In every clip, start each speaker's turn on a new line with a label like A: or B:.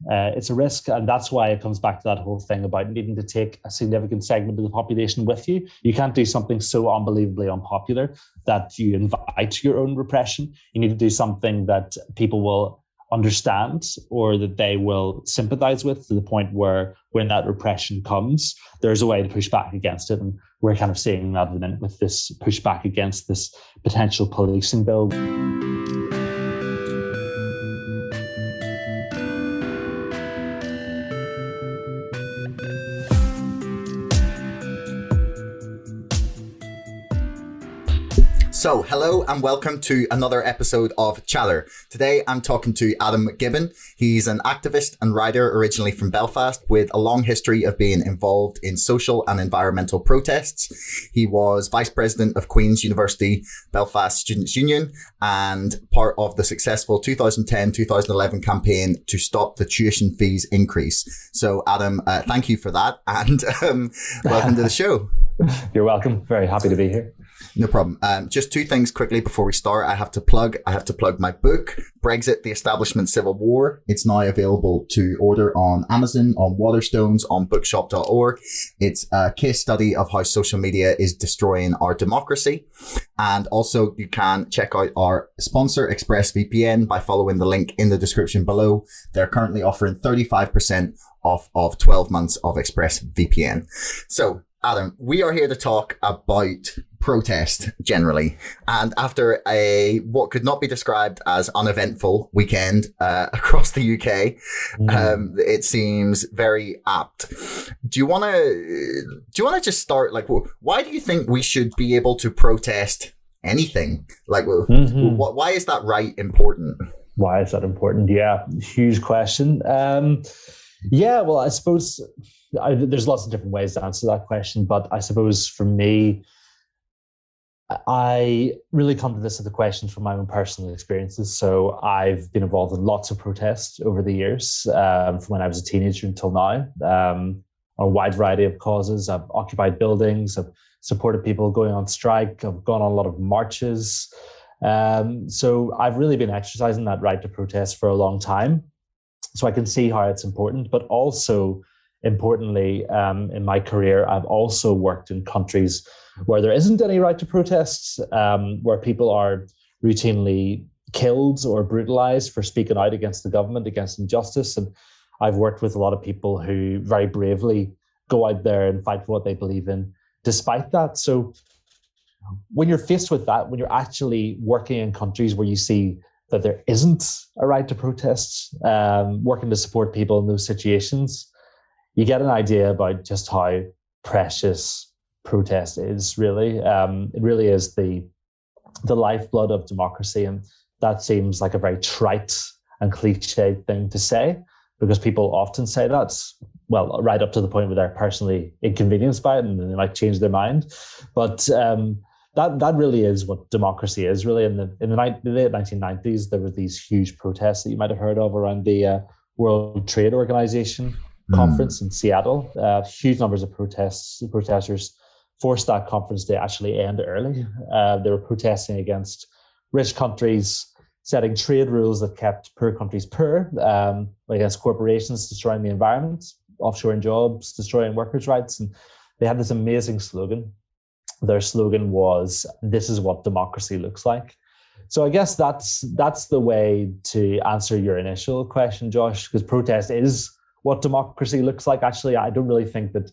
A: It's a risk, and that's why it comes back to that whole thing about needing to take a significant segment of the population with you. You can't do something so unbelievably unpopular that you invite your own repression. You need to do something that people will understand or that they will sympathize with, to the point where when that repression comes, there's a way to push back against it. And we're kind of seeing that at the minute with this pushback against this potential policing bill.
B: So, hello and welcome to another episode of Chatter. Today I'm talking to Adam McGibbon. He's an activist and writer originally from Belfast with a long history of being involved in social and environmental protests. He was Vice President of Queen's University Belfast Students' Union and part of the successful 2010-2011 campaign to stop the tuition fees increase. So, Adam, thank you for that and welcome to the show.
A: You're welcome. Very happy to be here.
B: No problem. Just two things quickly before we start. I have to plug my book, Brexit, the Establishment Civil War. It's now available to order on Amazon, on Waterstones, on bookshop.org. It's a case study of how social media is destroying our democracy. And also you can check out our sponsor, ExpressVPN, by following the link in the description below. They're currently offering 35% off of 12 months of ExpressVPN. So, Adam, we are here to talk about protest generally. And after a what could not be described as uneventful weekend across the UK, it seems very apt. Do you want to just start, like, why do you think we should be able to protest anything? Like, why is that right important?
A: Why is that important? Yeah, huge question. Yeah, well, I suppose there's lots of different ways to answer that question, but I suppose for me, I really come to this as a question from my own personal experiences. So I've been involved in lots of protests over the years, from when I was a teenager until now, on a wide variety of causes. I've occupied buildings, I've supported people going on strike, I've gone on a lot of marches. So I've really been exercising that right to protest for a long time. So I can see how it's important, but also importantly, in my career, I've also worked in countries where there isn't any right to protest, where people are routinely killed or brutalized for speaking out against the government, against injustice. And I've worked with a lot of people who very bravely go out there and fight for what they believe in, despite that. So when you're faced with that, when you're actually working in countries where you see that there isn't a right to protest, working to support people in those situations, you get an idea about just how precious protest is, really. It really is the lifeblood of democracy. And that seems like a very trite and cliched thing to say, because people often say that, well, right up to the point where they're personally inconvenienced by it and they might change their mind. But that really is what democracy is, really. In the late 1990s, there were these huge protests that you might have heard of around the World Trade Organization conference in Seattle. Huge numbers of protesters forced that conference to actually end early. They were protesting against rich countries setting trade rules that kept poor countries poor, against corporations destroying the environment, offshoring jobs, destroying workers' rights. And they had this amazing slogan. Their slogan was, "This is what democracy looks like." So I guess that's the way to answer your initial question, Josh, because protest is what democracy looks like. Actually, I don't really think that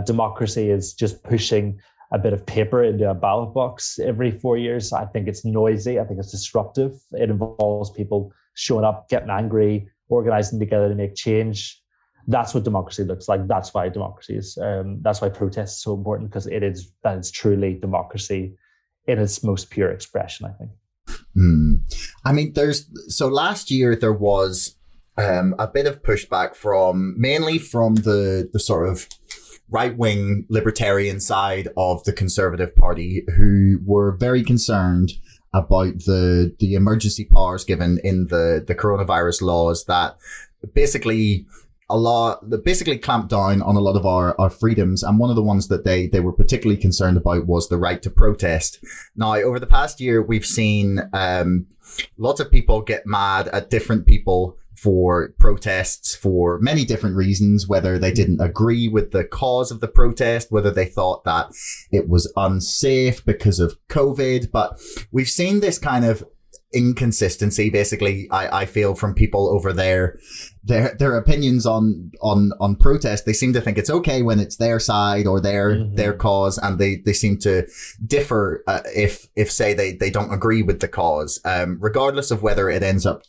A: democracy is just pushing a bit of paper into a ballot box every 4 years. I think it's noisy. I think it's disruptive. It involves people showing up, getting angry, organizing together to make change. That's what democracy looks like. That's why democracy is. That's why protest is so important, because that is truly democracy in its most pure expression, I think.
B: I mean, last year there was a bit of pushback mainly from the sort of right-wing libertarian side of the Conservative Party, who were very concerned about the emergency powers given in the coronavirus laws that basically clamped down on a lot of our freedoms. And one of the ones that they were particularly concerned about was the right to protest. Now, over the past year, we've seen lots of people get mad at different people for protests for many different reasons, whether they didn't agree with the cause of the protest, whether they thought that it was unsafe because of COVID. But we've seen this kind of inconsistency, basically, I feel, from people over their opinions on protest. They seem to think it's okay when it's their side or their cause, and they seem to differ if say they don't agree with the cause, regardless of whether it ends up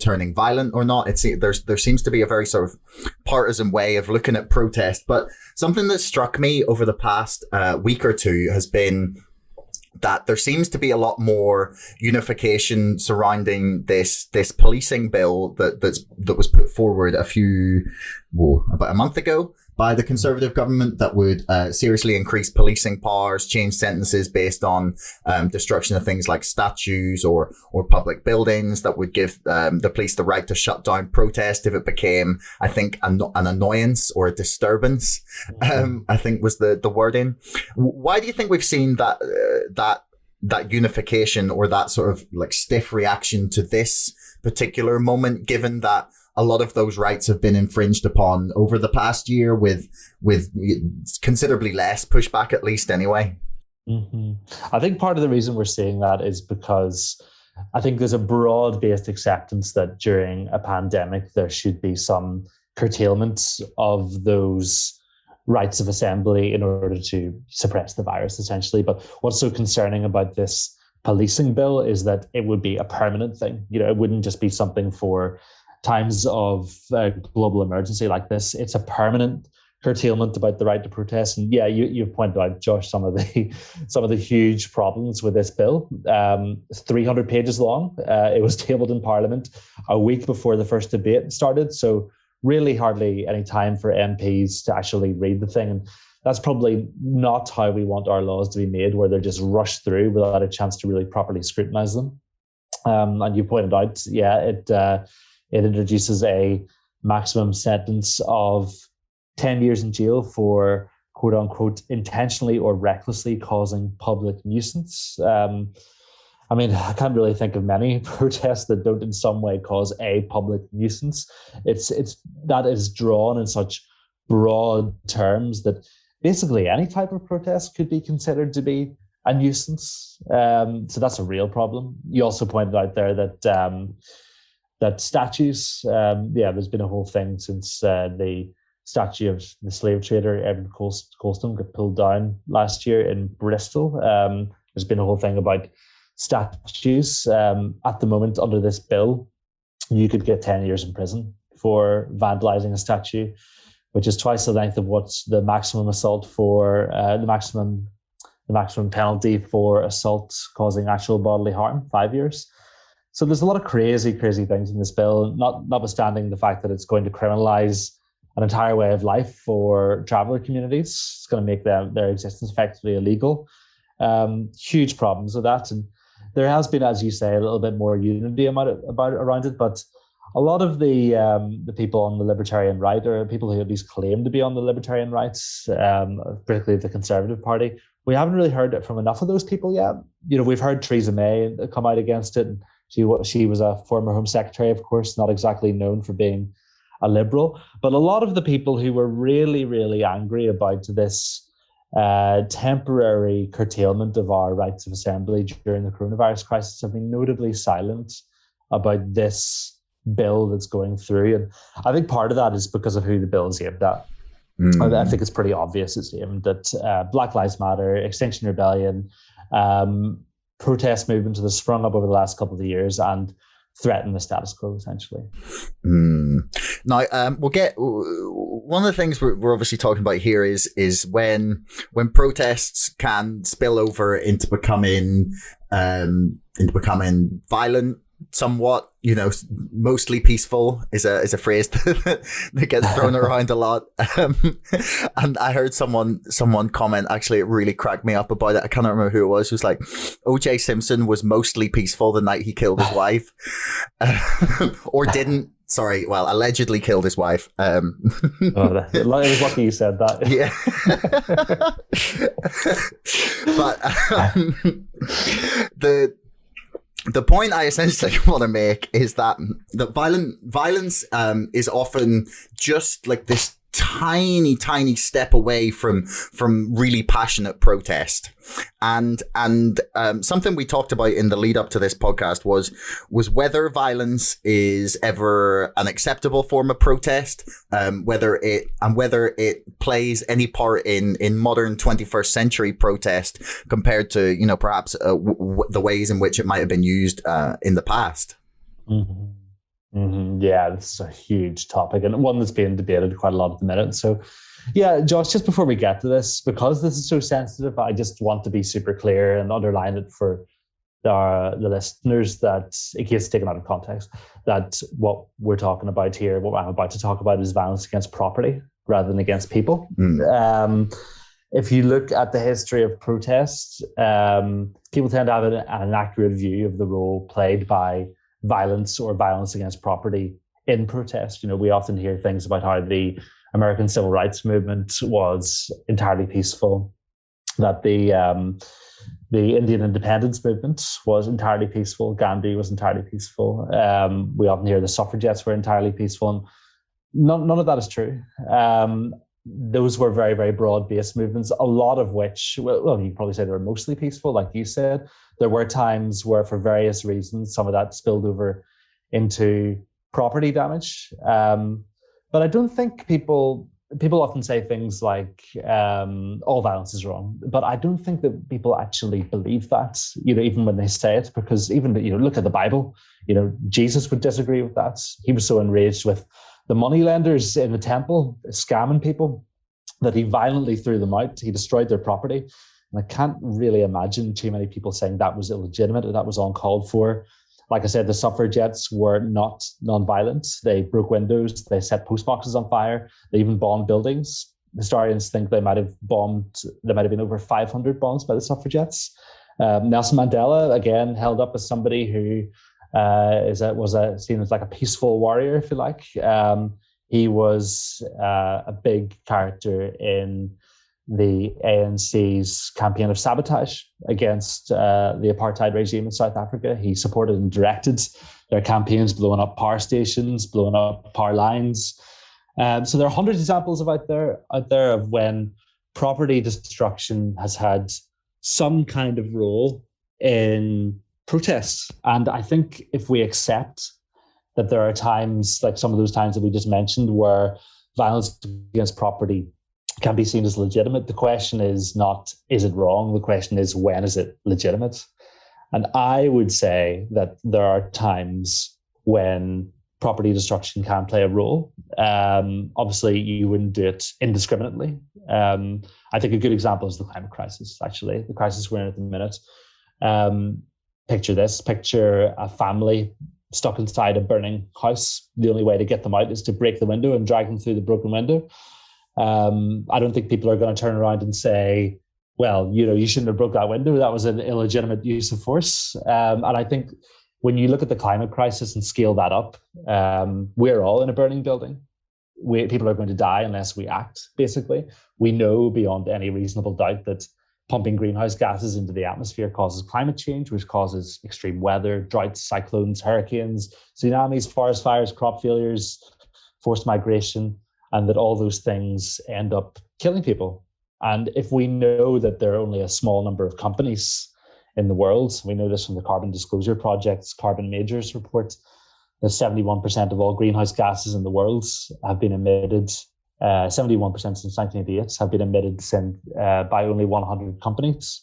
B: turning violent or not. There seems to be a very sort of partisan way of looking at protest. But something that struck me over the past week or two has been that there seems to be a lot more unification surrounding this policing bill that was put forward about a month ago by the Conservative government, that would seriously increase policing powers, change sentences based on destruction of things like statues or public buildings, that would give the police the right to shut down protest if it became, I think, an annoyance or a disturbance, I think was the wording. Why do you think we've seen that unification, or that sort of like stiff reaction to this particular moment, given that a lot of those rights have been infringed upon over the past year with considerably less pushback, at least anyway?
A: I think part of the reason we're seeing that is because I think there's a broad-based acceptance that during a pandemic there should be some curtailment of those rights of assembly in order to suppress the virus, essentially. But what's so concerning about this policing bill is that it would be a permanent thing. It wouldn't just be something for times of global emergency like this. It's a permanent curtailment about the right to protest. And yeah, you've pointed out, Josh, some of the huge problems with this bill. 300 pages long. It was tabled in Parliament a week before the first debate started. So really hardly any time for MPs to actually read the thing. And that's probably not how we want our laws to be made, where they're just rushed through without a chance to really properly scrutinize them. And you pointed out, it introduces a maximum sentence of 10 years in jail for quote unquote intentionally or recklessly causing public nuisance. I can't really think of many protests that don't in some way cause a public nuisance. It's that is drawn in such broad terms that basically any type of protest could be considered to be a nuisance. So that's a real problem. You also pointed out there that statues, there's been a whole thing since the statue of the slave trader Edward Colston got pulled down last year in Bristol. There's been a whole thing about statues. At the moment, under this bill, you could get 10 years in prison for vandalizing a statue, which is twice the length of what's the maximum assault for the maximum penalty for assault causing actual bodily harm, 5 years. So there's a lot of crazy things in this bill, notwithstanding the fact that it's going to criminalize an entire way of life for traveller communities. It's going to make their existence effectively illegal. Huge problems with that. And there has been, as you say, a little bit more unity around it, but a lot of the people on the libertarian right, or people who at least claim to be on the libertarian rights, particularly the Conservative Party, we haven't really heard it from enough of those people yet. We've heard Theresa May come out against it. She was a former Home Secretary, of course, not exactly known for being a liberal. But a lot of the people who were really, really angry about this temporary curtailment of our rights of assembly during the coronavirus crisis have been notably silent about this bill that's going through. And I think part of that is because of who the bill is aimed at. I think it's pretty obvious it's aimed at Black Lives Matter, Extinction Rebellion, protest movements that have sprung up over the last couple of years and threaten the status quo, essentially.
B: Now, we'll get one of the things we're obviously talking about here is when protests can spill over into becoming violent. Somewhat, mostly peaceful is a phrase that gets thrown around a lot. And I heard someone comment, actually, it really cracked me up about it. I can't remember who it was. It was like, O.J. Simpson was mostly peaceful the night he killed his wife. Or didn't. Sorry, well, allegedly killed his wife. It
A: was lucky you said that.
B: Yeah. But the point I essentially want to make is that violence is often just like this tiny step away from really passionate protest. And something we talked about in the lead up to this podcast was whether violence is ever an acceptable form of protest, whether it plays any part in modern 21st century protest compared to, you know, perhaps the ways in which it might have been used in the past.
A: Mm-hmm. Mm-hmm. Yeah, this is a huge topic and one that's being debated quite a lot at the minute. So, yeah, Josh, just before we get to this, because this is so sensitive, I just want to be super clear and underline it for the listeners that, in case it's taken out of context, that what we're talking about here, what I'm about to talk about, is violence against property rather than against people. If you look at the history of protests, people tend to have an accurate view of the role played by violence or violence against property in protest. You know, we often hear things about how the American civil rights movement was entirely peaceful, that the Indian independence movement was entirely peaceful, Gandhi was entirely peaceful. We often hear the suffragettes were entirely peaceful, and none of that is true. Those were very, very broad-based movements, a lot of which, well, you could probably say they were mostly peaceful, like you said. There were times where, for various reasons, some of that spilled over into property damage. But I don't think people often say things like all violence is wrong, but I don't think that people actually believe that, you know, even when they say it, because even, you know, look at the Bible, you know, Jesus would disagree with that. He was so enraged with the moneylenders in the temple scamming people that he violently threw them out. He destroyed their property. And I can't really imagine too many people saying that was illegitimate or that was uncalled for. Like I said, the suffragettes were not non-violent. They broke windows, they set postboxes on fire, they even bombed buildings. Historians think they might have been over 500 bombs by the suffragettes. Nelson Mandela, again, held up as somebody who was seen as like a peaceful warrior, if you like. He was a big character in the ANC's campaign of sabotage against the apartheid regime in South Africa. He supported and directed their campaigns, blowing up power stations, blowing up power lines. So there are hundreds of examples out there of when property destruction has had some kind of role in protests. And I think if we accept that there are times, like some of those times that we just mentioned, where violence against property can be seen as legitimate, the question is not, is it wrong? The question is, when is it legitimate? And I would say that there are times when property destruction can play a role. Obviously, you wouldn't do it indiscriminately. I think a good example is the climate crisis, actually, the crisis we're in at the minute. Picture this, picture a family stuck inside a burning house. The only way to get them out is to break the window and drag them through the broken window. I don't think people are going to turn around and say, well, you know, you shouldn't have broke that window. That was an illegitimate use of force. And I think when you look at the climate crisis and scale that up, we're all in a burning building. People are going to die unless we act, basically. We know beyond any reasonable doubt that pumping greenhouse gases into the atmosphere causes climate change, which causes extreme weather, droughts, cyclones, hurricanes, tsunamis, forest fires, crop failures, forced migration, and that all those things end up killing people. And if we know that there are only a small number of companies in the world, we know this from the Carbon Disclosure Project's Carbon Majors report, that 71% of all greenhouse gases in the world have been emitted, 71% since 1988 have been emitted by only 100 companies.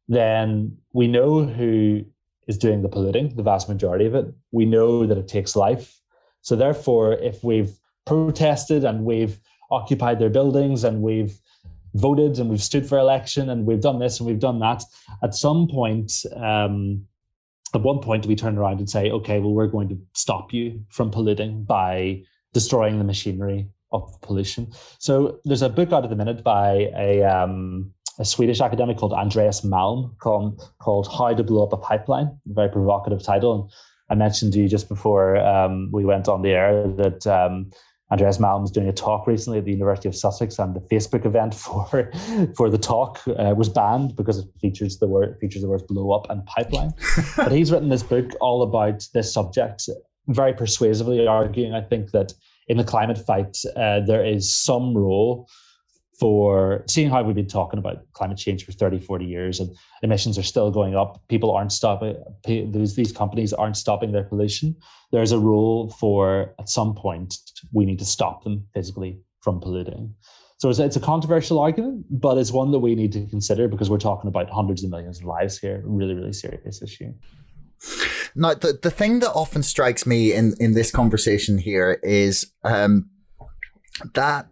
A: Then we know who is doing the polluting, the vast majority of it. We know that it takes life. So therefore, if we've protested and we've occupied their buildings and we've voted and we've stood for election and we've done this and we've done that, at some point, at one point we turn around and say, okay, well, we're going to stop you from polluting by destroying the machinery of pollution. So there's a book out at the minute by a Swedish academic called Andreas Malm called How to Blow Up a Pipeline, a very provocative title. And I mentioned to you just before we went on the air that Andreas Malm was doing a talk recently at the University of Sussex, and the Facebook event for the talk was banned because it features the words "blow up" and "pipeline." But he's written this book all about this subject, very persuasively arguing, I think, that in the climate fight, there is some role for seeing how we've been talking about climate change for 30, 40 years, and emissions are still going up. People aren't stopping, these companies aren't stopping their pollution. There's a role for, at some point, we need to stop them physically from polluting. So it's a controversial argument, but it's one that we need to consider because we're talking about hundreds of millions of lives here. Really, really serious issue.
B: Now, the thing that often strikes me in this conversation here is that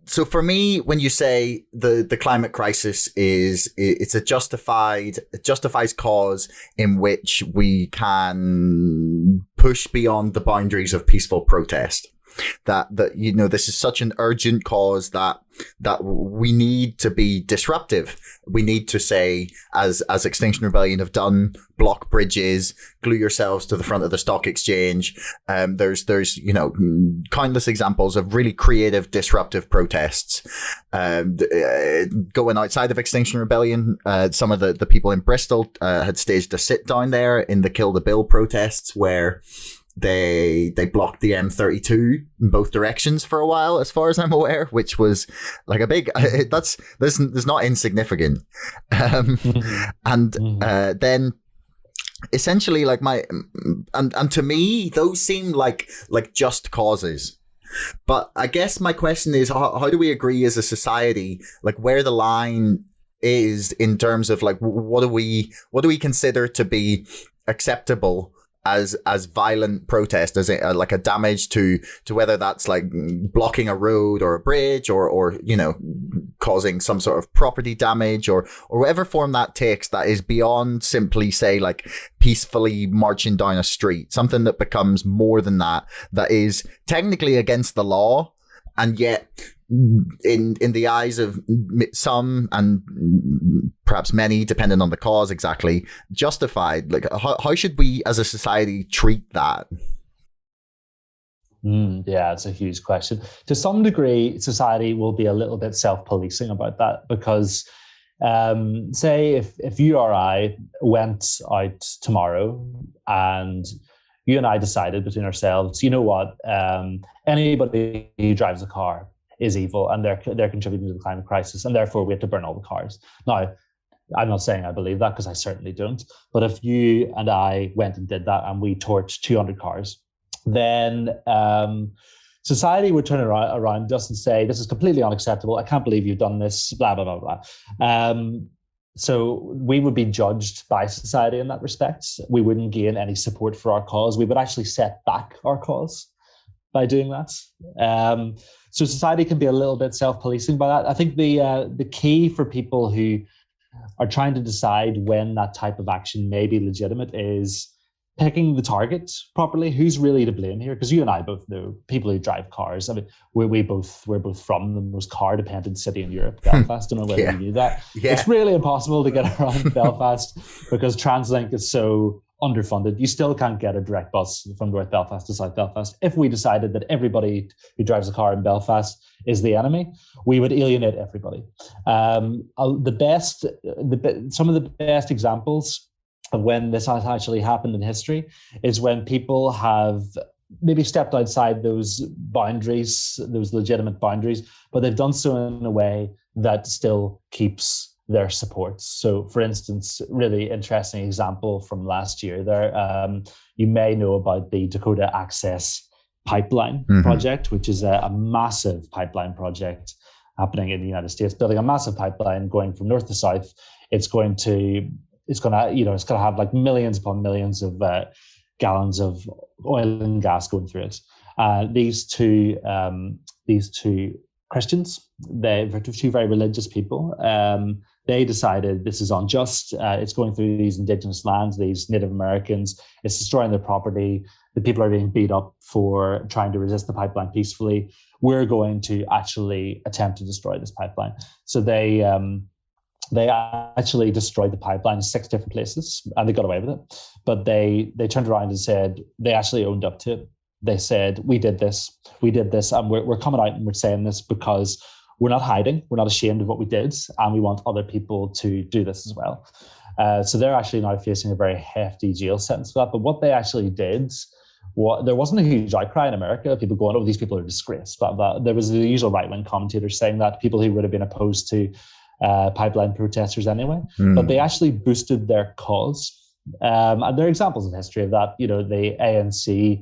B: so for me, when you say the climate crisis it justifies cause in which we can push beyond the boundaries of peaceful protest. That this is such an urgent cause that we need to be disruptive. We need to say, as Extinction Rebellion have done, block bridges, glue yourselves to the front of the stock exchange. There's countless examples of really creative, disruptive protests. Going outside of Extinction Rebellion, some of the people in Bristol had staged a sit down there in the Kill the Bill protests where they blocked the M32 in both directions for a while, as far as I'm aware, which was like a big, that's not insignificant. And then essentially like and to me, those seem like just causes. But I guess my question is, how do we agree as a society, like where the line is in terms of like, what do we consider to be acceptable as violent protest, as like a damage to whether that's like blocking a road or a bridge or causing some sort of property damage or whatever form that takes, that is beyond simply say like peacefully marching down a street, something that becomes more than that is technically against the law, and yet in the eyes of some and perhaps many, depending on the cause exactly, justified. Like how should we as a society treat that?
A: Yeah, it's a huge question. To some degree, society will be a little bit self-policing about that because say if you or I went out tomorrow and you and I decided between ourselves, you know what, anybody who drives a car is evil and they're contributing to the climate crisis, and therefore we have to burn all the cars. Now, I'm not saying I believe that because I certainly don't, but if you and I went and did that and we torched 200 cars, then society would turn around us and say, this is completely unacceptable. I can't believe you've done this, blah, blah, blah, blah. So we would be judged by society in that respect. We wouldn't gain any support for our cause. We would actually set back our cause by doing that. So society can be a little bit self-policing by that. I think the key for people who are trying to decide when that type of action may be legitimate is picking the target properly. Who's really to blame here? Because you and I both know people who drive cars. I mean, we're both from the most car-dependent city in Europe, Belfast. I don't know whether you knew that. Yeah. It's really impossible to get around Belfast because TransLink is so underfunded. You still can't get a direct bus from North Belfast to South Belfast. If we decided that everybody who drives a car in Belfast is the enemy, we would alienate everybody. Some of the best examples of when this has actually happened in history is when people have maybe stepped outside those boundaries, those legitimate boundaries, but they've done so in a way that still keeps their support. So, for instance, really interesting example from last year there, you may know about the Dakota Access Pipeline project, which is a massive pipeline project happening in the United States, building a massive pipeline going from north to south. It's going to have like millions upon millions of gallons of oil and gas going through it. These two Christians, they're two very religious people. They decided this is unjust. It's going through these indigenous lands, these Native Americans. It's destroying their property. The people are being beat up for trying to resist the pipeline peacefully. We're going to actually attempt to destroy this pipeline. So they actually destroyed the pipeline in 6 different places, and they got away with it. But they turned around and said they actually owned up to it. they said, we did this, and we're coming out and we're saying this because we're not hiding, we're not ashamed of what we did, and we want other people to do this as well. So they're actually now facing a very hefty jail sentence for that. But what they actually did, there wasn't a huge outcry in America, people going, oh, these people are disgraced. But there was the usual right-wing commentators saying that, people who would have been opposed to pipeline protesters anyway. But they actually boosted their cause. And there are examples in history of that. You know, the ANC,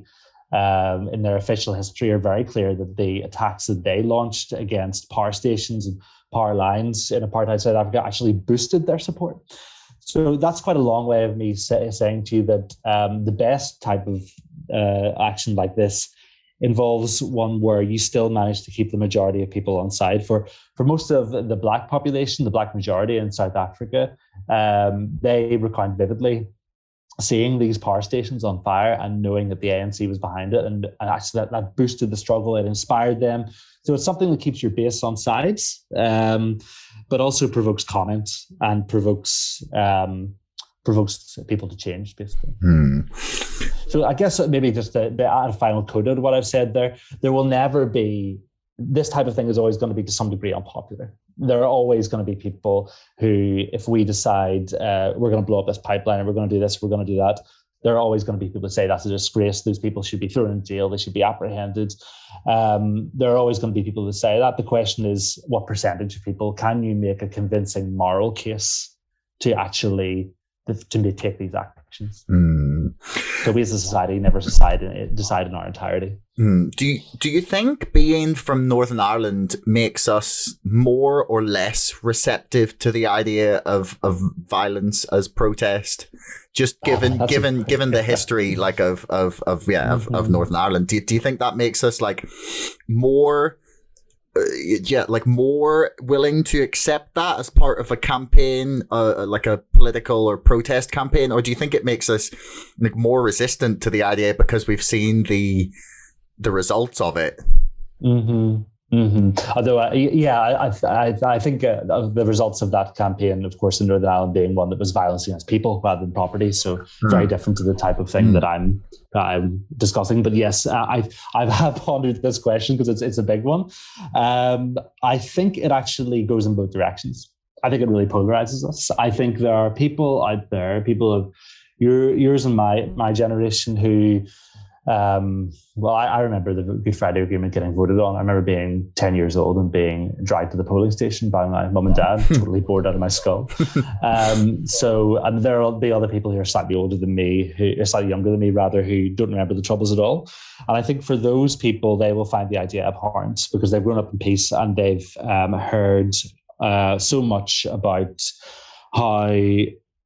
A: in their official history, are very clear that the attacks that they launched against power stations and power lines in apartheid South Africa actually boosted their support. So that's quite a long way of me saying to you that the best type of action like this involves one where you still manage to keep the majority of people on side. For most of the Black population, the Black majority in South Africa, they recount vividly seeing these power stations on fire and knowing that the ANC was behind it, and actually that boosted the struggle. It inspired them. So it's something that keeps your base on sides, but also provokes comment and provokes people to change, basically. So I guess maybe just to add a final coda to what I've said there will never be, this type of thing is always going to be to some degree unpopular. There are always going to be people who, if we decide we're going to blow up this pipeline and we're going to do this, we're going to do that, there are always going to be people who say that's a disgrace. Those people should be thrown in jail. They should be apprehended. There are always going to be people who say that. The question is, what percentage of people can you make a convincing moral case to actually take these actions? So we as a society never decide in our entirety.
B: Do you think being from Northern Ireland makes us more or less receptive to the idea of violence as protest? Just given the history like of Northern Ireland, do you think that makes us like more more willing to accept that as part of a campaign, like a political or protest campaign? Or do you think it makes us like more resistant to the idea because we've seen the results of it?
A: Although, I think the results of that campaign, of course, in Northern Ireland being one that was violence against people rather than property, so very different to the type of thing that I'm discussing. But yes, I have pondered this question because it's a big one. I think it actually goes in both directions. I think it really polarizes us. I think there are people out there, people of yours and my generation who. I remember the Good Friday Agreement getting voted on. I remember being 10 years old and being dragged to the polling station by my mum and dad, totally bored out of my skull. And there will be other people who are slightly older than me, who are slightly younger than me, rather, who don't remember the Troubles at all. And I think for those people, they will find the idea abhorrent because they've grown up in peace and they've heard so much about how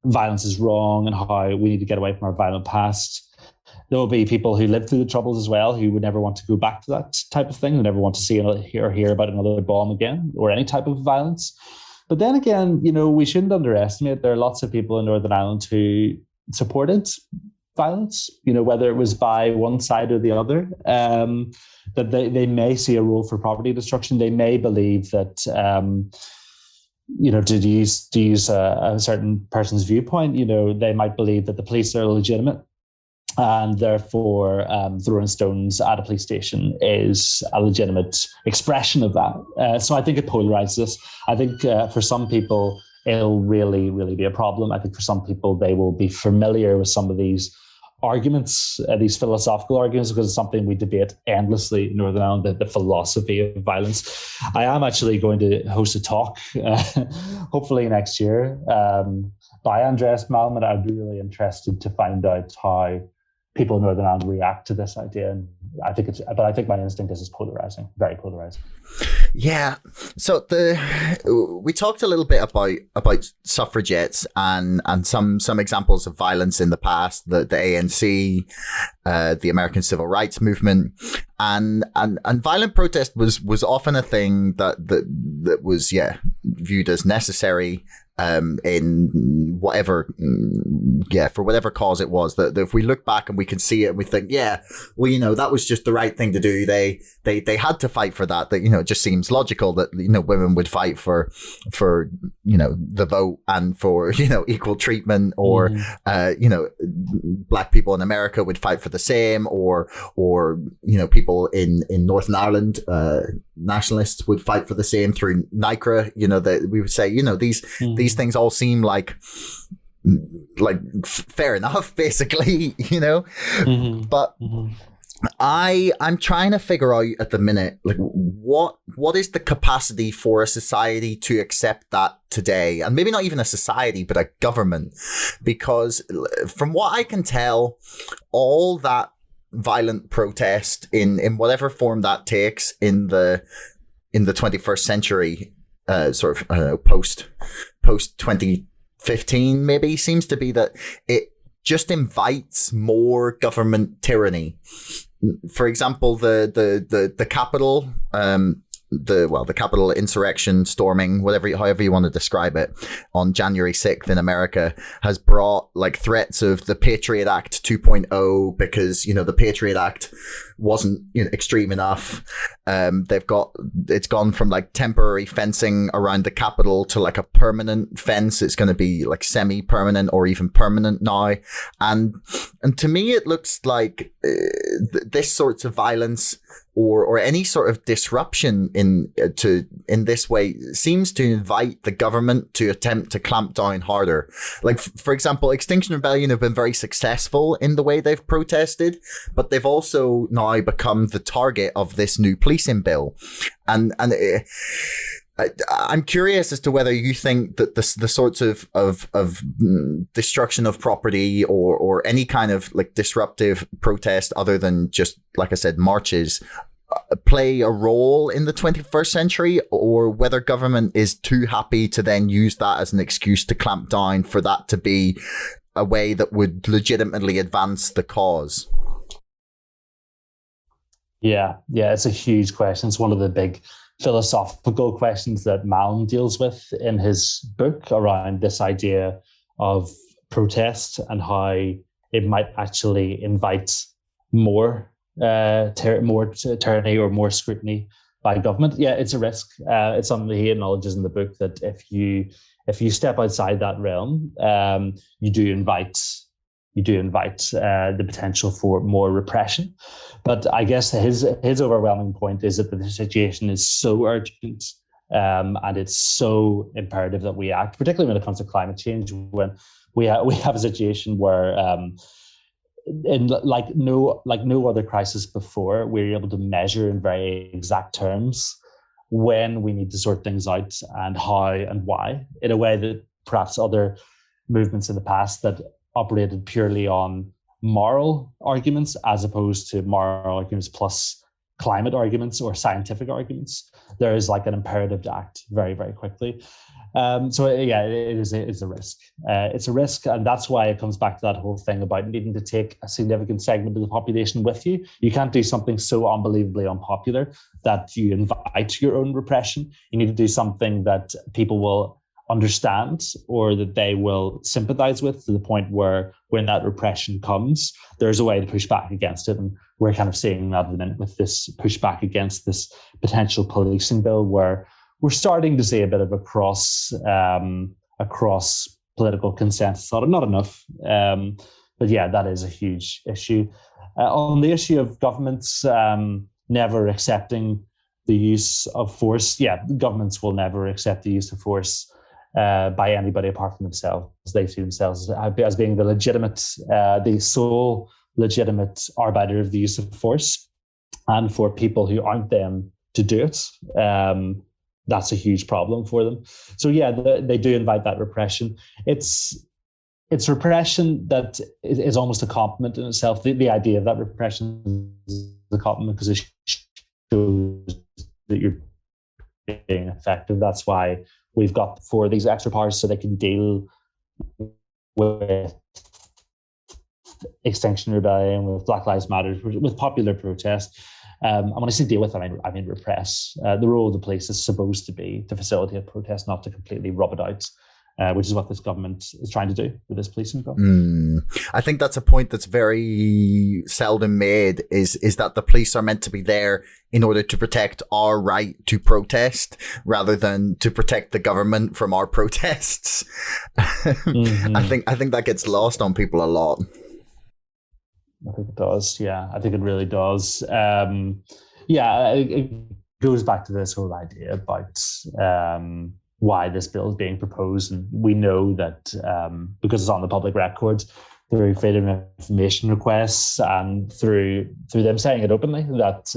A: violence is wrong and how we need to get away from our violent past. There will be people who lived through the Troubles as well, who would never want to go back to that type of thing, who never want to see or hear about another bomb again or any type of violence. But then again, we shouldn't underestimate there are lots of people in Northern Ireland who supported violence, whether it was by one side or the other, that they may see a role for property destruction. They may believe that, to use a certain person's viewpoint, they might believe that the police are legitimate. And therefore, throwing stones at a police station is a legitimate expression of that. So I think it polarizes us. I think for some people, it'll really, really be a problem. I think for some people, they will be familiar with some of these arguments, these philosophical arguments, because it's something we debate endlessly in Northern Ireland, the philosophy of violence. I am actually going to host a talk, hopefully next year, by Andreas Malm, and I'd be really interested to find out how people in Northern Ireland react to this idea. And I think my instinct is it's polarizing, very polarizing.
B: Yeah. So we talked a little bit about suffragettes and some examples of violence in the past, the ANC, the American Civil Rights Movement, and violent protest was often a thing that was viewed as necessary in whatever for whatever cause it was, that if we look back and we can see it and we think, yeah, well, that was just the right thing to do. They had to fight for that. That, it just seems logical that, women would fight for, the vote and for, equal treatment, or, black people in America would fight for the same, or, people in Northern Ireland, nationalists would fight for the same through NICRA. That we would say, these things all seem like fair enough, basically, but I'm trying to figure out at the minute, what is the capacity for a society to accept that today? And maybe not even a society, but a government, because from what I can tell, all that violent protest in whatever form that takes in the 21st century, sort of, I don't know, post 2015 maybe, seems to be that it just invites more government tyranny. For example, the Capitol, the Capitol insurrection, storming, however you want to describe it, on January 6th in America has brought threats of the Patriot Act 2.0, because, the Patriot Act wasn't extreme enough. It's gone from temporary fencing around the Capitol to a permanent fence. It's going to be semi-permanent or even permanent now. And to me, it looks like this sorts of violence or any sort of disruption in this way seems to invite the government to attempt to clamp down harder. For example, Extinction Rebellion have been very successful in the way they've protested, but they've also now become the target of this new policing bill. And I'm curious as to whether you think that the sorts of destruction of property or any kind of disruptive protest other than just, like I said, marches, play a role in the 21st century, or whether government is too happy to then use that as an excuse to clamp down for that to be a way that would legitimately advance the cause.
A: Yeah, it's a huge question. It's one of the big philosophical questions that Malin deals with in his book around this idea of protest and how it might actually invite more tyranny or more scrutiny by government. Yeah, it's a risk. It's something that he acknowledges in the book, that if you step outside that realm, you do invite the potential for more repression. But I guess his overwhelming point is that the situation is so urgent, and it's so imperative that we act, particularly when it comes to climate change, when we have a situation where in no other crisis before, we're able to measure in very exact terms when we need to sort things out and how and why, in a way that perhaps other movements in the past that operated purely on moral arguments as opposed to moral arguments plus climate arguments or scientific arguments. There is an imperative to act very, very quickly. So yeah, it's a risk. It's a risk, and that's why it comes back to that whole thing about needing to take a significant segment of the population with you. You can't do something so unbelievably unpopular that you invite your own repression. You need to do something that people will understand or that they will sympathize with, to the point where when that repression comes, there's a way to push back against it. And we're kind of seeing that at the minute with this pushback against this potential policing bill, where we're starting to see a bit of a cross political consensus. Not enough, but yeah, that is a huge issue. On the issue of governments never accepting the use of force, yeah, governments will never accept the use of force by anybody apart from themselves. They see themselves as being the sole legitimate arbiter of the use of force, and for people who aren't them to do it, that's a huge problem for them. So yeah, they do invite that repression. It's repression that is almost a compliment in itself. The idea of that repression is a compliment because it shows that you're being effective. That's why we've got for these extra powers, so they can deal with Extinction Rebellion, with Black Lives Matter, with popular protest. And when I say deal with, I mean repress. The role of the police is supposed to be to facilitate protest, not to completely rub it out. which is what this government is trying to do with this policing bill.
B: I think that's a point that's very seldom made, is that the police are meant to be there in order to protect our right to protest rather than to protect the government from our protests. I think that gets lost on people a lot.
A: I think it does. Yeah, I think it really does. It goes back to this whole idea about why this bill is being proposed. And we know that because it's on the public record, through freedom of information requests and through them saying it openly, that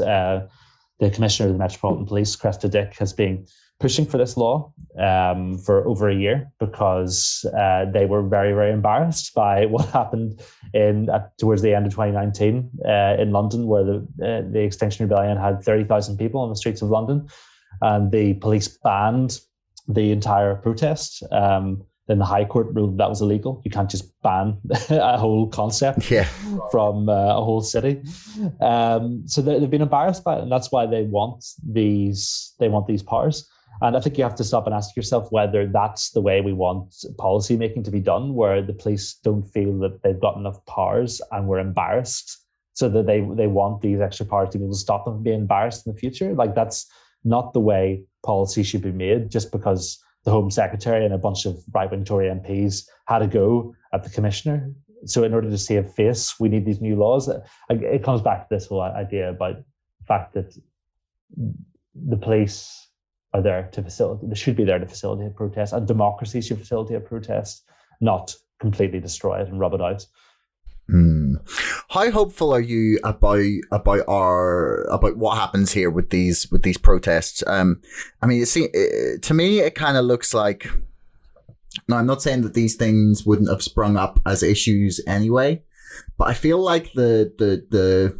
A: the Commissioner of the Metropolitan Police, Cresta Dick, has been pushing for this law for over a year, because they were very, very embarrassed by what happened towards the end of 2019 in London, where the Extinction Rebellion had 30,000 people on the streets of London, and the police banned the entire protest. Then the High Court ruled that was illegal. You can't just ban a whole concept from a whole city. So they've been embarrassed by it, and that's why they want these powers. And I think you have to stop and ask yourself whether that's the way we want policy making to be done, where the police don't feel that they've got enough powers and we're embarrassed, so that they want these extra powers to be able to stop them from being embarrassed in the future. Like, that's not the way policy should be made, just because the Home Secretary and a bunch of right-wing Tory MPs had a go at the Commissioner. So in order to save face, we need these new laws. It comes back to this whole idea about the fact that the police are there to facilitate, they should be there to facilitate protest, and democracy should facilitate protest, not completely destroy it and rub it out.
B: How hopeful are you about what happens here with these protests? I mean, to me, it kind of looks like. Now, I'm not saying that these things wouldn't have sprung up as issues anyway, but I feel like the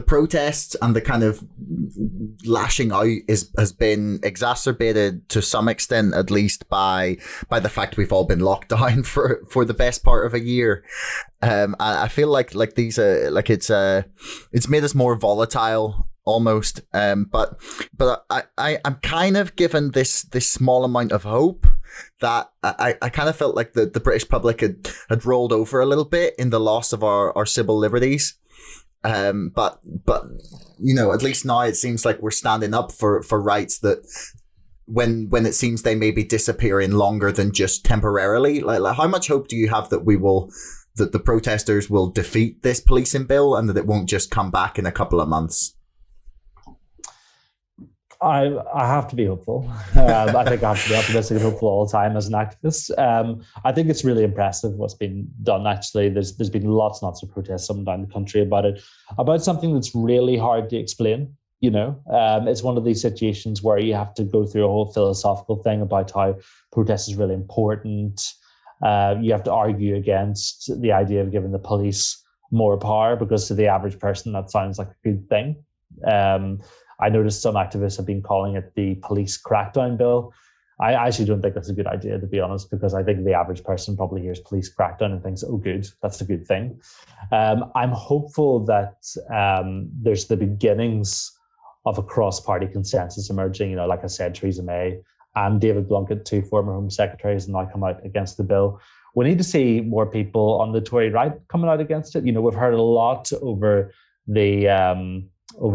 B: protests and the kind of lashing out has been exacerbated to some extent, at least by the fact we've all been locked down for the best part of a year. I feel like these it's made us more volatile almost. But I'm kind of given this small amount of hope that I kind of felt like the British public had rolled over a little bit in the loss of our civil liberties. But you know, at least now it seems like we're standing up for rights that when it seems they may be disappearing longer than just temporarily. Like how much hope do you have that that the protesters will defeat this policing bill and that it won't just come back in a couple of months?
A: I have to be hopeful. I think I have to be optimistic and hopeful all the time as an activist. I think it's really impressive what's been done, actually. There's been lots and lots of protests up and down the country about something that's really hard to explain. You know, it's one of these situations where you have to go through a whole philosophical thing about how protest is really important. You have to argue against the idea of giving the police more power, because to the average person, that sounds like a good thing. I noticed some activists have been calling it the police crackdown bill. I actually don't think that's a good idea, to be honest, because I think the average person probably hears police crackdown and thinks, oh, good, that's a good thing. I'm hopeful that there's the beginnings of a cross-party consensus emerging. You know, like I said, Theresa May and David Blunkett, two former Home Secretaries, have now come out against the bill. We need to see more people on the Tory right coming out against it. You know, we've heard a lot over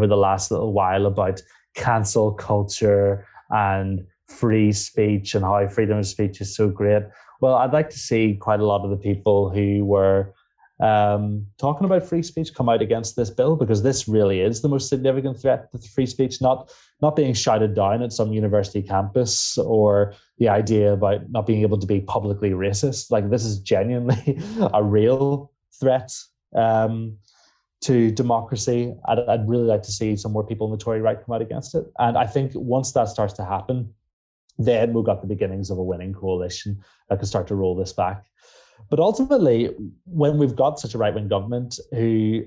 A: the last little while about cancel culture and free speech and how freedom of speech is so great. Well, I'd like to see quite a lot of the people who were talking about free speech come out against this bill, because this really is the most significant threat to free speech, not being shouted down at some university campus, or the idea about not being able to be publicly racist. Like, this is genuinely a real threat to democracy. I'd really like to see some more people in the Tory right come out against it. And I think once that starts to happen, then we've got the beginnings of a winning coalition that can start to roll this back. But ultimately, when we've got such a right-wing government who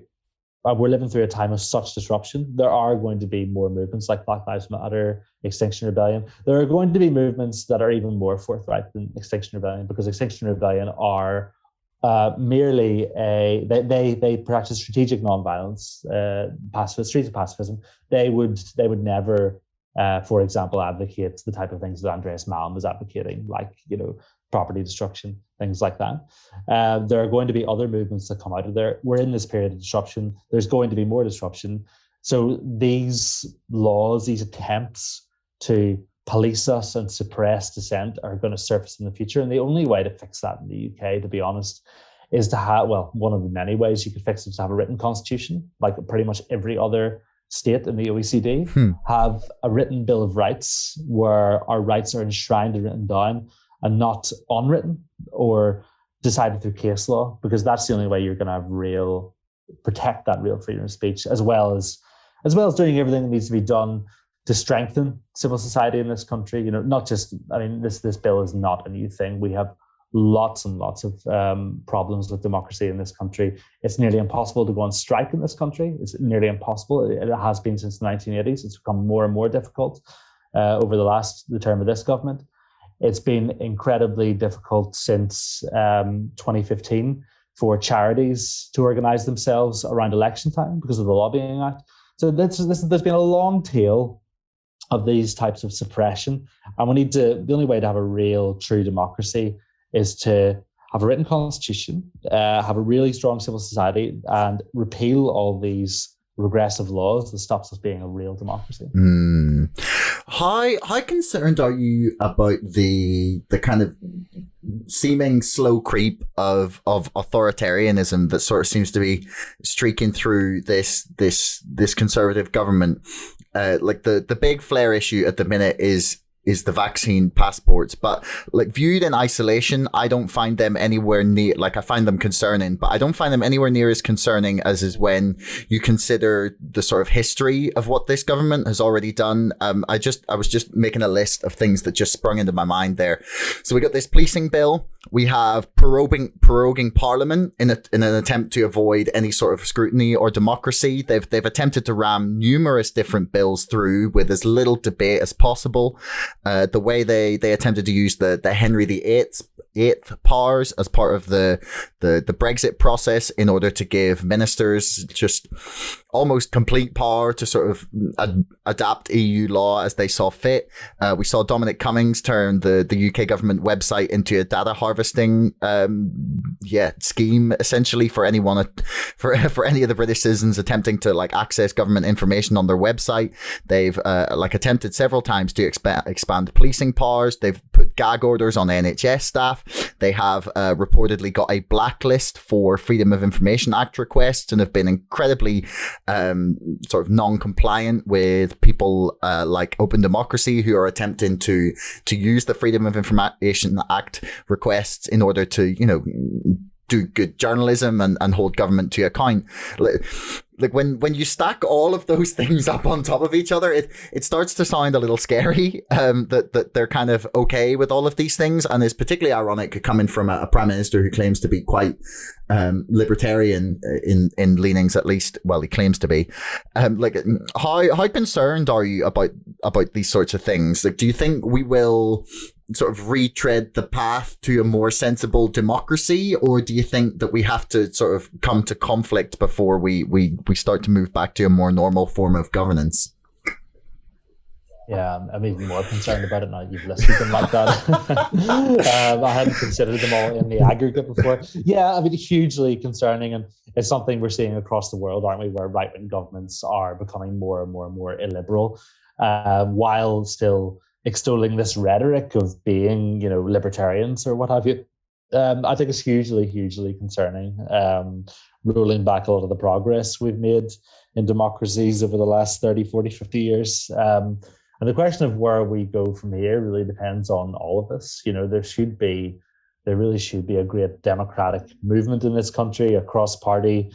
A: we're living through a time of such disruption, there are going to be more movements like Black Lives Matter, Extinction Rebellion. There are going to be movements that are even more forthright than Extinction Rebellion, because Extinction Rebellion are merely they practice strategic nonviolence, streets of pacifism. They would never, for example, advocate the type of things that Andreas Malm is advocating, like, you know, property destruction, things like that. There are going to be other movements that come out of there. We're in this period of disruption. There's going to be more disruption. So these laws, these attempts to police us and suppress dissent are going to surface in the future. And the only way to fix that in the UK, to be honest, is to have, well, one of the many ways you could fix it is to have a written constitution, like pretty much every other state in the OECD, have a written Bill of Rights where our rights are enshrined and written down and not unwritten or decided through case law, because that's the only way you're going to have protect that real freedom of speech, as well as doing everything that needs to be done to strengthen civil society in this country. You know, not just, I mean, this bill is not a new thing. We have lots and lots of problems with democracy in this country. It's nearly impossible to go on strike in this country. It's nearly impossible. It has been since the 1980s. It's become more and more difficult over the term of this government. It's been incredibly difficult since 2015 for charities to organize themselves around election time because of the Lobbying Act. So there's been a long tail of these types of suppression. And the only way to have a real, true democracy is to have a written constitution, have a really strong civil society, and repeal all these regressive laws that stops us being a real democracy.
B: How concerned are you about the kind of seeming slow creep of authoritarianism that sort of seems to be streaking through this conservative government? Like the big flare issue at the minute is the vaccine passports, but like viewed in isolation, I don't find them anywhere near, like I find them concerning, but I don't find them anywhere near as concerning as is when you consider the sort of history of what this government has already done. I was just making a list of things that just sprung into my mind there. So we got this policing bill. We have proroguing Parliament in an attempt to avoid any sort of scrutiny or democracy. They've attempted to ram numerous different bills through with as little debate as possible. The way they attempted to use the Henry VIII powers as part of the Brexit process in order to give ministers just almost complete power to sort of adapt EU law as they saw fit. We saw Dominic Cummings turn the UK government website into a data harvesting scheme essentially for anyone for any of the British citizens attempting to like access government information on their website. They've attempted several times to expand policing powers. They've put gag orders on NHS staff. They have reportedly got a blacklist for Freedom of Information Act requests and have been incredibly sort of non-compliant with people like Open Democracy, who are attempting to use the Freedom of Information Act requests in order to, you know, do good journalism and hold government to account. Like when you stack all of those things up on top of each other, it starts to sound a little scary that they're kind of okay with all of these things, and is particularly ironic coming from a prime minister who claims to be quite libertarian in leanings, at least. Well, he claims to be. How concerned are you about these sorts of things? Like, do you think we will sort of retread the path to a more sensible democracy, or do you think that we have to sort of come to conflict before we start to move back to a more normal form of governance?
A: Yeah, I'm even more concerned about it now you've listed them like that. I hadn't considered them all in the aggregate before. Yeah, I mean, hugely concerning, and it's something we're seeing across the world, aren't we, where right-wing governments are becoming more and more and more illiberal, while still extolling this rhetoric of being, you know, libertarians or what have you. I think it's hugely, hugely concerning, rolling back a lot of the progress we've made in democracies over the last 30, 40, 50 years. And the question of where we go from here really depends on all of us. You know, there really should be a great democratic movement in this country, a cross-party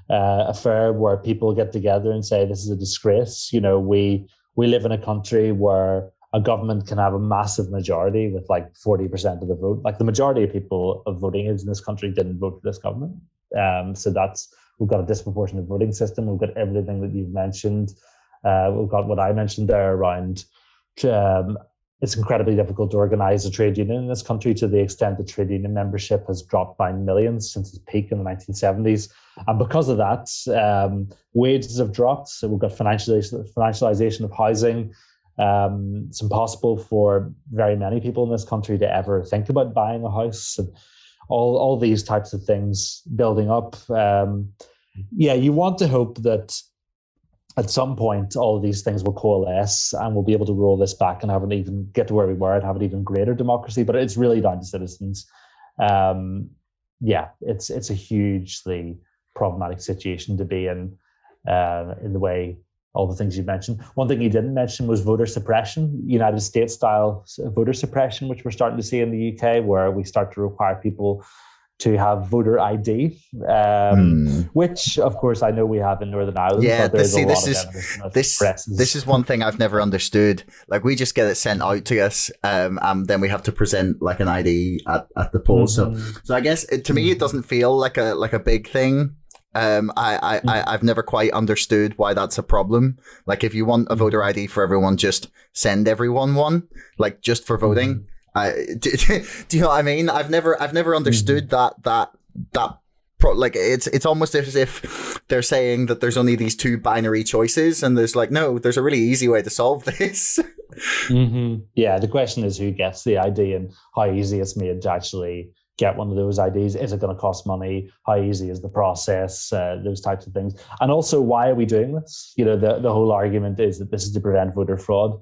A: affair where people get together and say, this is a disgrace. You know, we live in a country where a government can have a massive majority with like 40% of the vote. Like the majority of people of voting age in this country didn't vote for this government. So we've got a disproportionate voting system. We've got everything that you've mentioned. We've got what I mentioned there around it's incredibly difficult to organize a trade union in this country, to the extent that trade union membership has dropped by millions since its peak in the 1970s. And because of that, wages have dropped. So we've got financialization of housing. It's impossible for very many people in this country to ever think about buying a house, and all these types of things building up. Yeah, you want to hope that at some point all of these things will coalesce and we'll be able to roll this back and have an even get to where we were and have an even greater democracy. But it's really down to citizens. Yeah, it's a hugely problematic situation to be in the way all the things you mentioned. One thing you didn't mention was voter suppression, United States style voter suppression, which we're starting to see in the UK, where we start to require people to have voter ID, which, of course, I know we have in Northern Ireland.
B: Yeah,
A: but there's a lot of
B: evidence this is one thing I've never understood. Like, we just get it sent out to us, and then we have to present like an ID at the polls. So I guess to me it doesn't feel like a big thing. I've never quite understood why that's a problem. Like, if you want a voter ID for everyone, just send everyone one, like, just for voting. Do you know what I mean? I've never understood that like, it's almost as if they're saying that there's only these two binary choices, and there's like, no, there's a really easy way to solve this.
A: Yeah, the question is who gets the ID and how easy it's made to actually get one of those IDs. Is it going to cost money? How easy is the process? Those types of things. And also, why are we doing this? The whole argument is that this is to prevent voter fraud.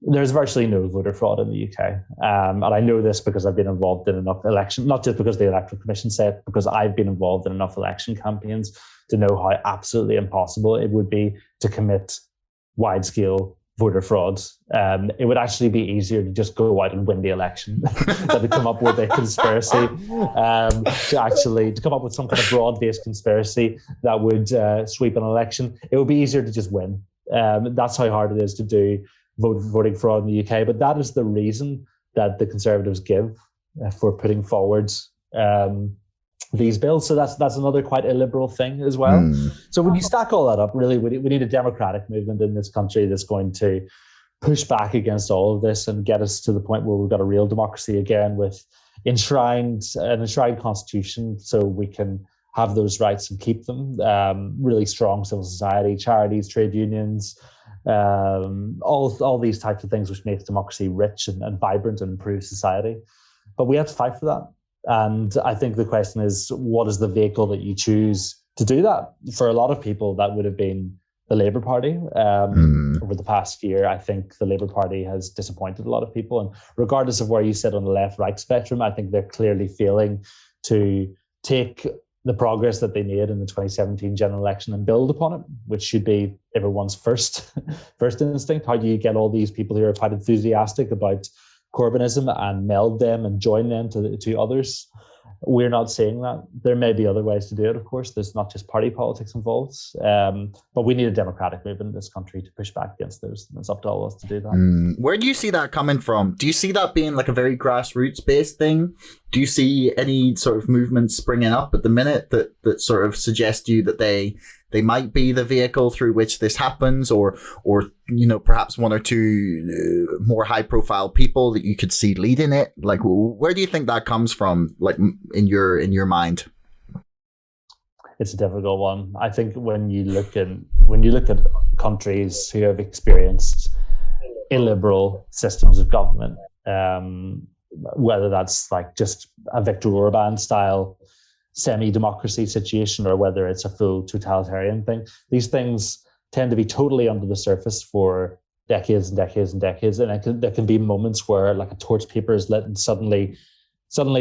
A: There's virtually no voter fraud in the UK. And I know this because I've been involved in enough election, not just because the Electoral Commission said, because I've been involved in enough election campaigns to know how absolutely impossible it would be to commit wide-scale voter fraud. It would actually be easier to just go out and win the election than to come up with a conspiracy, to come up with some kind of broad-based conspiracy that would sweep an election. It would be easier to just win. That's how hard it is to do voting fraud in the UK. But that is the reason that the Conservatives give for putting forward these bills. So that's another quite illiberal thing as well. So when you stack all that up, really, we need a democratic movement in this country that's going to push back against all of this and get us to the point where we've got a real democracy again, with an enshrined constitution, so we can have those rights and keep them. Really strong civil society, charities, trade unions, all these types of things which make democracy rich and vibrant and improve society. But we have to fight for that. And I think the question is, what is the vehicle that you choose to do that? For a lot of people, that would have been the Labour Party. Over the past year, I think the Labour Party has disappointed a lot of people. And regardless of where you sit on the left-right spectrum, I think they're clearly failing to take the progress that they made in the 2017 general election and build upon it, which should be everyone's first instinct. How do you get all these people who are quite enthusiastic about Corbynism and meld them and join them to others? We're not seeing that. There may be other ways to do it, of course. There's not just party politics involved, but we need a democratic movement in this country to push back against those. And it's up to all of us to do that.
B: Where do you see that coming from? Do you see that being like a very grassroots-based thing? Do you see any sort of movements springing up at the minute that sort of suggest to you that they might be the vehicle through which this happens, or perhaps one or two more high-profile people that you could see leading it? Like, where do you think that comes from? Like, in your mind?
A: It's a difficult one. I think when you look at countries who have experienced illiberal systems of government, whether that's like just a Viktor Orban style semi-democracy situation or whether it's a full totalitarian thing, these things tend to be totally under the surface for decades and decades and decades. And there can be moments where like a torch paper is lit and suddenly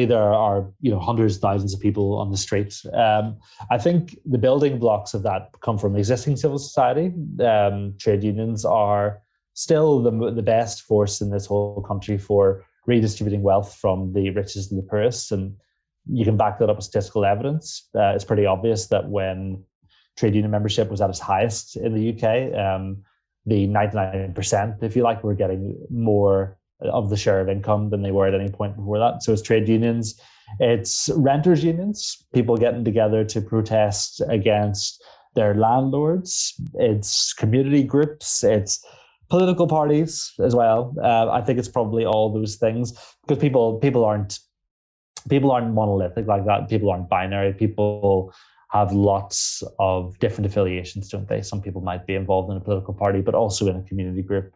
A: there are hundreds, thousands of people on the streets. I think the building blocks of that come from existing civil society. Trade unions are still the best force in this whole country for redistributing wealth from the richest to the poorest. And you can back that up with statistical evidence. It's pretty obvious that when trade union membership was at its highest in the UK, the 99%, if you like, were getting more of the share of income than they were at any point before that. So it's trade unions, it's renters unions, people getting together to protest against their landlords, it's community groups, it's political parties as well. I think it's probably all those things, because people aren't monolithic like that. People aren't binary. People have lots of different affiliations, don't they? Some people might be involved in a political party, but also in a community group.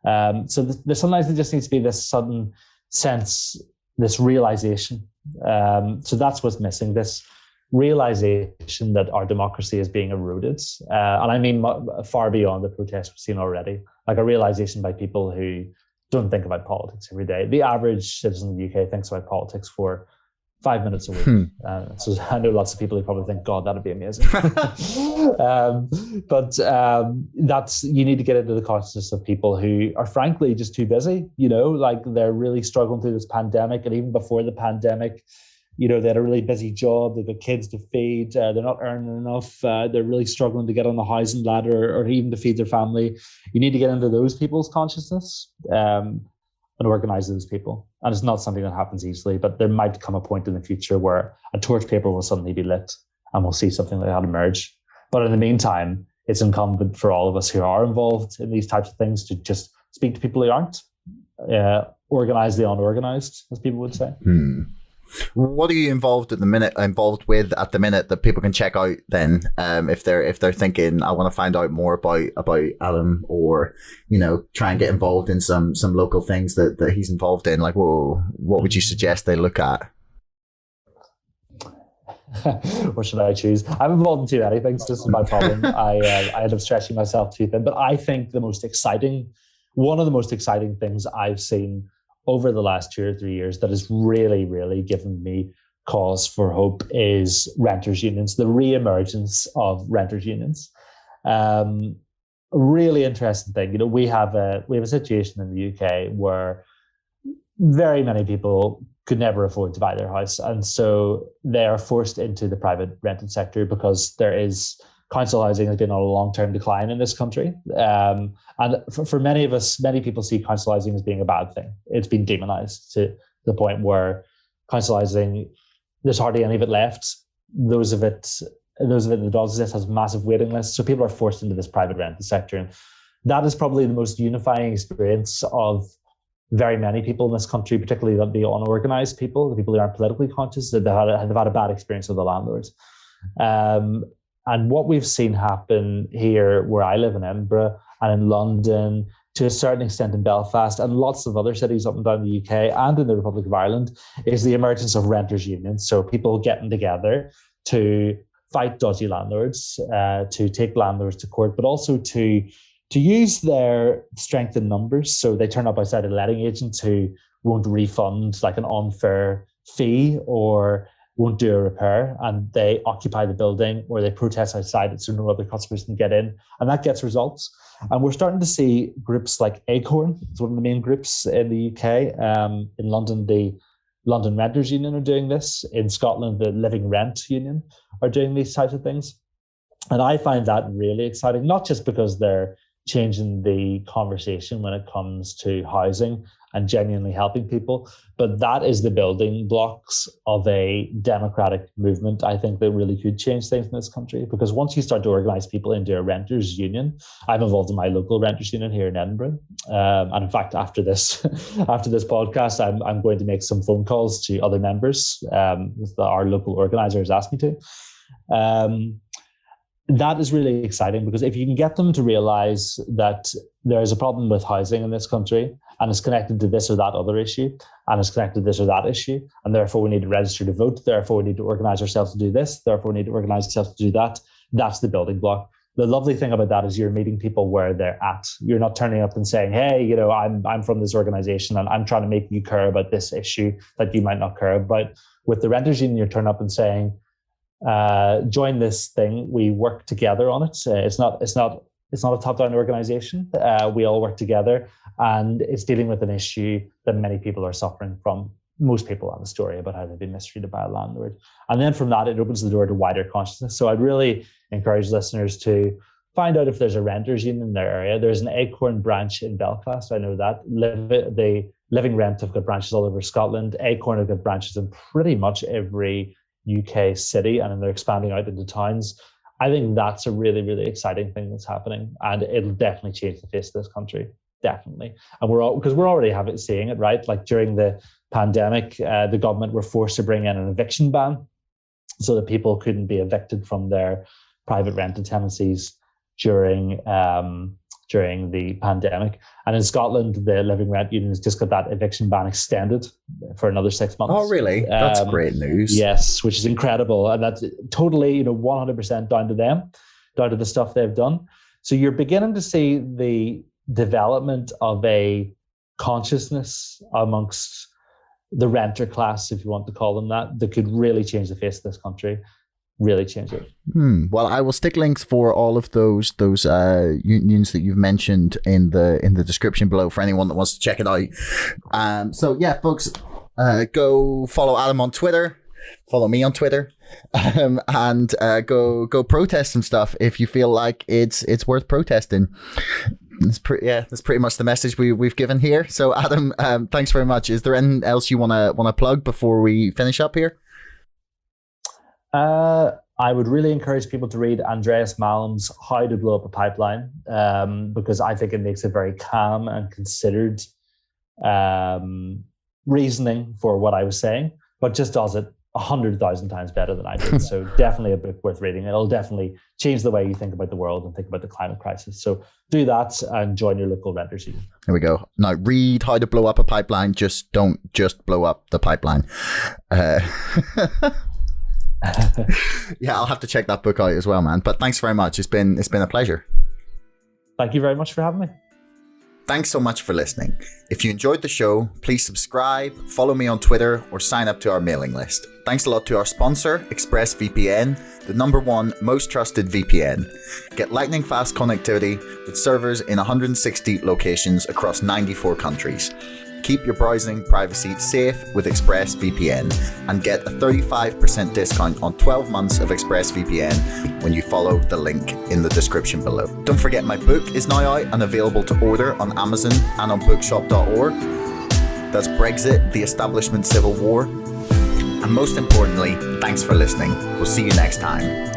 A: Sometimes there just needs to be this sudden sense, this realization. So that's what's missing, this realization that our democracy is being eroded. And I mean far beyond the protests we've seen already, like a realization by people who don't think about politics every day. The average citizen in the UK thinks about politics for 5 minutes a week. So I know lots of people who probably think, God, that'd be amazing. That's, you need to get into the consciousness of people who are frankly just too busy, like they're really struggling through this pandemic. And even before the pandemic, they had a really busy job. They've got kids to feed. They're not earning enough. They're really struggling to get on the housing ladder or even to feed their family. You need to get into those people's consciousness and organize those people. And it's not something that happens easily, but there might come a point in the future where a torch paper will suddenly be lit and we'll see something like that emerge. But in the meantime, it's incumbent for all of us who are involved in these types of things to just speak to people who aren't, organize the unorganized, as people would say.
B: What are you involved with at the minute that people can check out then, if they're thinking, I want to find out more about Adam, or try and get involved in some local things that he's involved in? Like, whoa, what would you suggest they look at?
A: What should I choose? I'm involved in too many things. This is my problem. I end up stretching myself too thin. But I think one of the most exciting things I've seen over the last 2 or 3 years that has really, really given me cause for hope is renters unions, the re-emergence of renters unions. Really interesting thing. We have a situation in the UK where very many people could never afford to buy their house, and so they are forced into the private rented sector because council housing has been on a long-term decline in this country. And for many of us, many people see council housing as being a bad thing. It's been demonized to the point where council housing, there's hardly any of it left. Those of it that does exist has massive waiting lists. So people are forced into this private rented sector. And that is probably the most unifying experience of very many people in this country, particularly the unorganized people, the people who aren't politically conscious, that have had a bad experience with the landlords. And what we've seen happen here where I live in Edinburgh and in London, to a certain extent in Belfast and lots of other cities up and down the UK and in the Republic of Ireland, is the emergence of renters unions. So people getting together to fight dodgy landlords, to take landlords to court, but also to use their strength in numbers. So they turn up outside a letting agent who won't refund like an unfair fee or won't do a repair, and they occupy the building or they protest outside it so no other customers can get in, and that gets results. And we're starting to see groups like Acorn, it's one of the main groups in the UK. In London, the London Renters Union are doing this. In Scotland, the Living Rent Union are doing these types of things. And I find that really exciting, not just because they're changing the conversation when it comes to housing and genuinely helping people, but that is the building blocks of a democratic movement, I think, that really could change things in this country. Because once you start to organize people into a renters union, I'm involved in my local renters union here in Edinburgh, and in fact, after this podcast, I'm going to make some phone calls to other members. Our local organizers asked me to. That is really exciting, because if you can get them to realize that there is a problem with housing in this country and it's connected to this or that other issue, and it's connected to this or that issue, and therefore we need to register to vote, therefore we need to organize ourselves to do this, therefore we need to organize ourselves to do that, that's the building block. The lovely thing about that is you're meeting people where they're at. You're not turning up and saying, hey, I'm from this organization and I'm trying to make you care about this issue that you might not care about. With the renters union, you're turning up and saying, join this thing. We work together on it. It's not a top-down organization. We all work together, and it's dealing with an issue that many people are suffering from. Most people have a story about how they've been mistreated by a landlord, and then from that, it opens the door to wider consciousness. So I'd really encourage listeners to find out if there's a renters union in their area. There's an Acorn branch in Belfast. I know that. The Living Rent have got branches all over Scotland. Acorn have got branches in pretty much every UK city, and then they're expanding out into towns. I think that's a really, really exciting thing that's happening, and it'll definitely change the face of this country, definitely. And we're already seeing it, right? Like during the pandemic, the government were forced to bring in an eviction ban so that people couldn't be evicted from their private rented tenancies during during the pandemic. And in Scotland, the Living Rent Union has just got that eviction ban extended for another 6 months.
B: Oh, really? That's great news.
A: Yes, which is incredible. And that's totally, 100% down to them, down to the stuff they've done. So you're beginning to see the development of a consciousness amongst the renter class, if you want to call them that could really change the face of this country. Really change it.
B: Well, I will stick links for all of those unions that you've mentioned in the description below for anyone that wants to check it out. So yeah, folks, go follow Adam on Twitter, follow me on Twitter, and go protest some stuff if you feel like it's worth protesting. That's pretty much the message we've given here. So Adam, thanks very much. Is there anything else you wanna plug before we finish up here?
A: I would really encourage people to read Andreas Malm's How to Blow Up a Pipeline, because I think it makes a very calm and considered reasoning for what I was saying, but just does it 100,000 times better than I did. So definitely a book worth reading. It'll definitely change the way you think about the world and think about the climate crisis. So do that and join your local renters union.
B: There we go. Now read How to Blow Up a Pipeline. Just don't blow up the pipeline. Yeah, I'll have to check that book out as well, man. But thanks very much. It's been a pleasure.
A: Thank you very much for having me.
B: Thanks so much for listening. If you enjoyed the show, please subscribe, follow me on Twitter, or sign up to our mailing list. Thanks a lot to our sponsor, ExpressVPN, the #1 most trusted VPN. Get lightning fast connectivity with servers in 160 locations across 94 countries. Keep your browsing privacy safe with ExpressVPN and get a 35% discount on 12 months of ExpressVPN when you follow the link in the description below. Don't forget my book is now out and available to order on Amazon and on bookshop.org. That's Brexit, the Establishment Civil War. And most importantly, thanks for listening. We'll see you next time.